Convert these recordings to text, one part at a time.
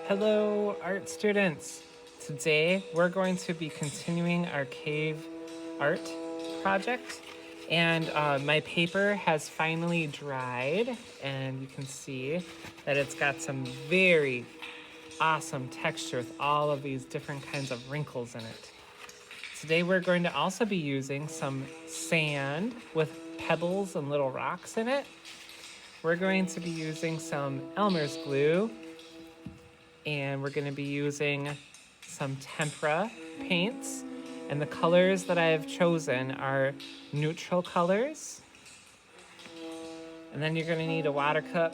Hello, art students. Today we're going to be continuing our cave art project, and my paper has finally dried, and you can see that it's got some very awesome texture with all of these different kinds of wrinkles in it. Today we're going to also be using some sand with pebbles and little rocks in it. We're going to be using some Elmer's glue, and we're going to be using some tempera paints. And the colors that I have chosen are neutral colors. And then you're going to need a water cup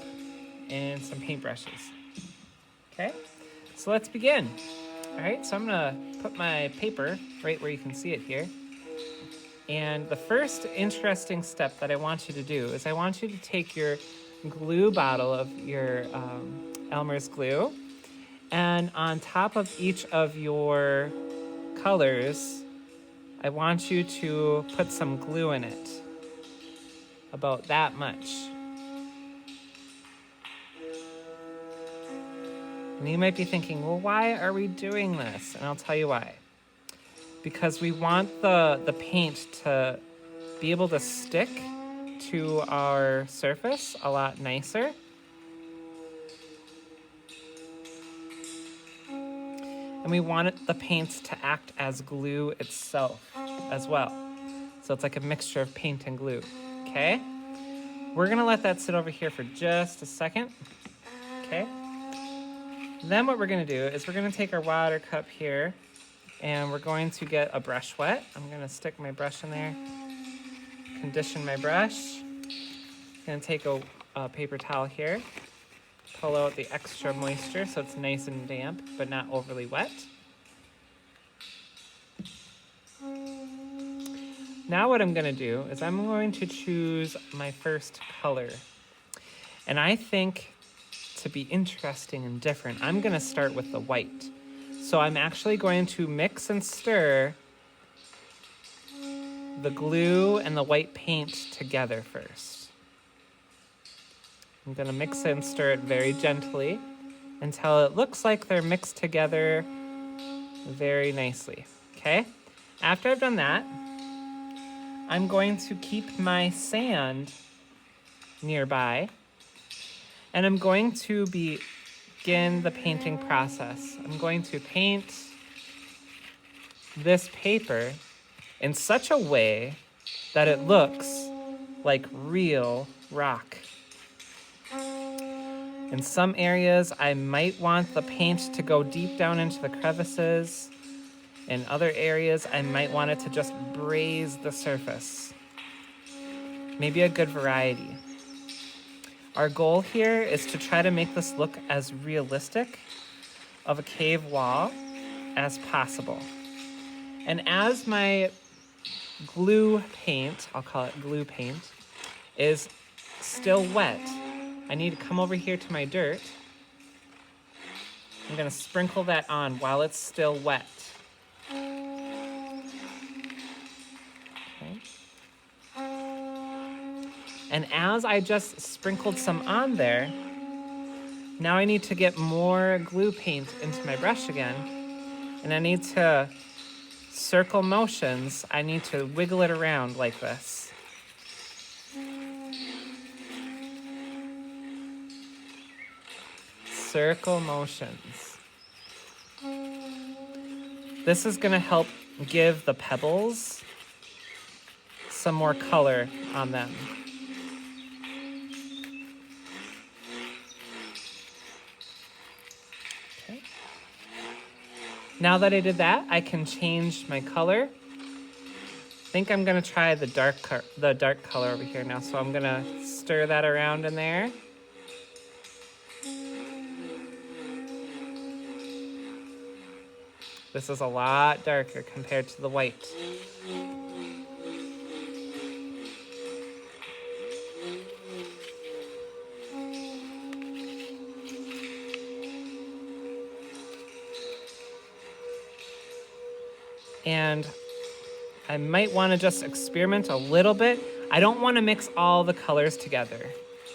and some paintbrushes. Okay, so let's begin. All right, so I'm going to put my paper right where you can see it here. And the first interesting step that I want you to do is I want you to take your glue bottle of your Elmer's glue, and on top of each of your colors, I want you to put some glue in it, about that much. And you might be thinking, well, why are we doing this? And I'll tell you why. Because we want the paint to be able to stick to our surface a lot nicer. And we want the paint to act as glue itself as well. So it's like a mixture of paint and glue, okay? We're gonna let that sit over here for just a second, okay? Then what we're gonna do is we're gonna take our water cup here and we're going to get a brush wet. I'm gonna stick my brush in there, condition my brush. I'm gonna take a paper towel here, pull out the extra moisture so it's nice and damp but not overly wet. Now what I'm going to do is I'm going to choose my first color. And I think to be interesting and different, I'm going to start with the white. So I'm actually going to mix and stir the glue and the white paint together first. I'm going to mix and stir it very gently until it looks like they're mixed together very nicely, okay? After I've done that, I'm going to keep my sand nearby, and I'm going to begin the painting process. I'm going to paint this paper in such a way that it looks like real rock. In some areas, I might want the paint to go deep down into the crevices. In other areas, I might want it to just braze the surface. Maybe a good variety. Our goal here is to try to make this look as realistic of a cave wall as possible. And as my glue paint, I'll call it glue paint, is still wet, I need to come over here to my dirt. I'm gonna sprinkle that on while it's still wet. Okay. And as I just sprinkled some on there, now I need to get more glue paint into my brush again. And I need to circle motions. I need to wiggle it around like this. Circle motions. This is going to help give the pebbles some more color on them. Okay. Now that I did that, I can change my color. I think I'm going to try the dark color over here now, so I'm going to stir that around in there. This is a lot darker compared to the white. And I might want to just experiment a little bit. I don't want to mix all the colors together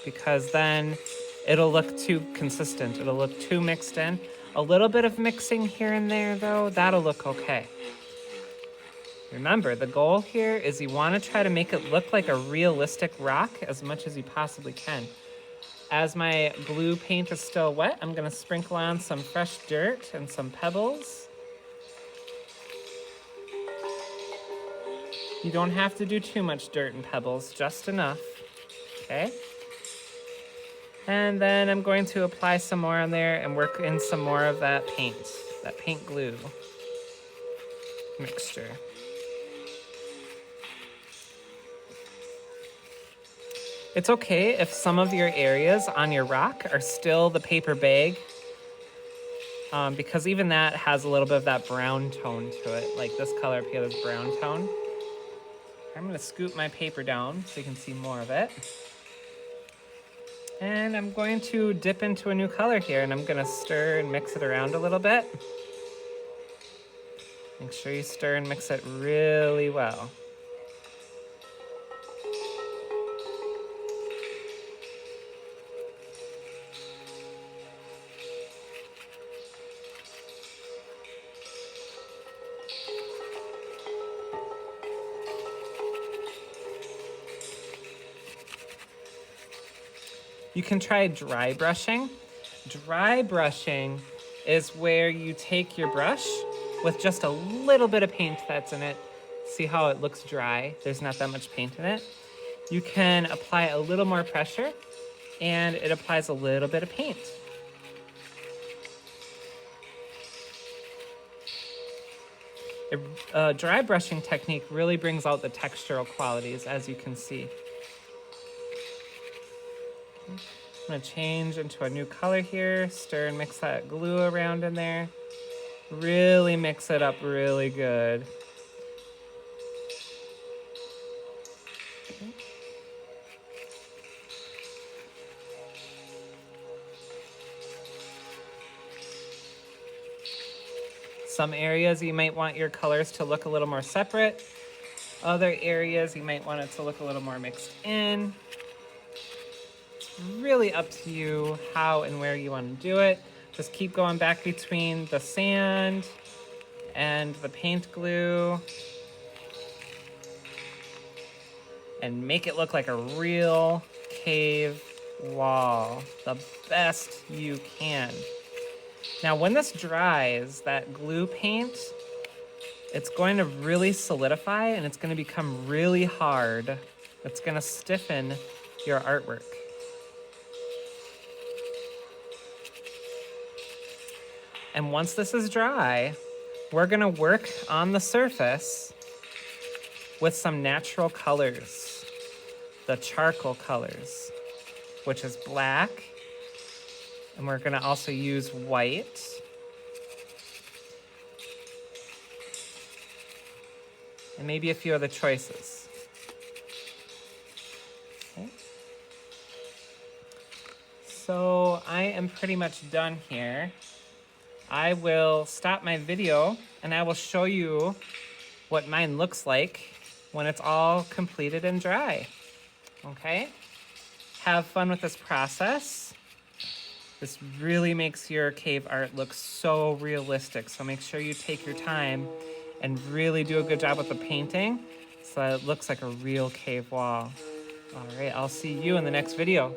because then it'll look too consistent. It'll look too mixed in. A little bit of mixing here and there though, that'll look okay. Remember, the goal here is you want to try to make it look like a realistic rock as much as you possibly can. As my glue paint is still wet, I'm going to sprinkle on some fresh dirt and some pebbles. You don't have to do too much dirt and pebbles, just enough, okay? And then I'm going to apply some more on there and work in some more of that paint glue mixture. It's okay if some of your areas on your rock are still the paper bag, because even that has a little bit of that brown tone to it, like this color up here, this brown tone. I'm gonna scoop my paper down so you can see more of it. And I'm going to dip into a new color here, and I'm gonna stir and mix it around a little bit. Make sure you stir and mix it really well. You can try dry brushing. Dry brushing is where you take your brush with just a little bit of paint that's in it. See how it looks dry? There's not that much paint in it. You can apply a little more pressure and it applies a little bit of paint. A dry brushing technique really brings out the textural qualities, as you can see. I'm gonna change into a new color here, stir and mix that glue around in there. Really mix it up really good. Okay. Some areas you might want your colors to look a little more separate. Other areas you might want it to look a little more mixed in. Really up to you how and where you want to do it. Just keep going back between the sand and the paint glue and make it look like a real cave wall the best you can. Now when this dries, that glue paint, it's going to really solidify and it's going to become really hard. It's going to stiffen your artwork. And once this is dry, we're gonna work on the surface with some natural colors, the charcoal colors, which is black, and we're gonna also use white. And maybe a few other choices. Okay. So I am pretty much done here. I will stop my video and I will show you what mine looks like when it's all completed and dry. Okay? Have fun with this process. This really makes your cave art look so realistic. So make sure you take your time and really do a good job with the painting so that it looks like a real cave wall. All right, I'll see you in the next video.